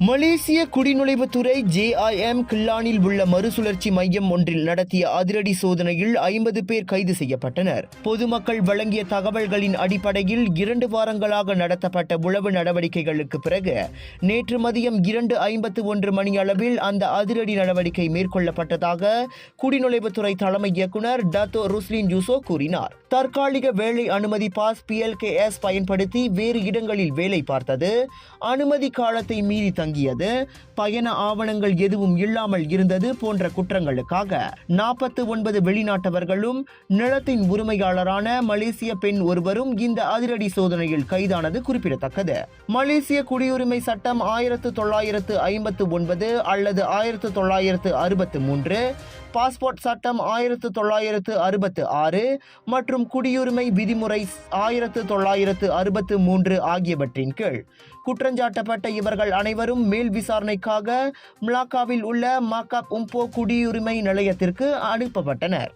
மலேசிய குடிநுழைவுத்துறை JIM கில்லானில் உள்ள மறுசுழற்சி மையம் ஒன்றில் நடத்திய அதிரடி சோதனையில் 50 பேர் கைது செய்யப்பட்டனர். பொதுமக்கள் வழங்கிய தகவல்களின் அடிப்படையில் 2 வாரங்களாக நடத்தப்பட்ட உளவு நடவடிக்கைகளுக்கு பிறகு நேற்று மதியம் 2:51 மணி அளவில் அந்த அதிரடி நடவடிக்கை மேற்கொள்ளப்பட்டதாக குடிநுழைவுத்துறை தலைமை இயக்குநர் டத்தோ ருஸ்லின் யூசோ கூறினார். தற்காலிக வேலை அனுமதி பாஸ் PLKS பயன்படுத்தி வேறு இடங்களில் வேலை பார்த்தது, அனுமதி காலத்தை மீறி தங்கியது, பயண ஆவணங்கள் எதுவும் இல்லாமல் இருந்தது போன்ற குற்றங்களுக்காக 49 வெளிநாட்டவர்களும் நிலத்தின் உரிமையாளரான மலேசிய பெண் ஒருவரும் இந்த அதிரடி சோதனையில் கைதானது குறிப்பிடத்தக்கது. மலேசிய குடியுரிமை சட்டம் 1959 அல்லது 1963, பாஸ்போர்ட் சட்டம் 1966 மற்றும் குடியுரிமை விதிமுறை 1963 ஆகியவற்றின் கீழ் குற்றஞ்சாட்டப்பட்ட இவர்கள் அனைவரும் மேல் விசாரணைக்காக மலாக்காவில் உள்ள மாக்காப் உம்போ குடியுரிமை நிலையத்திற்கு அனுப்பப்பட்டனர்.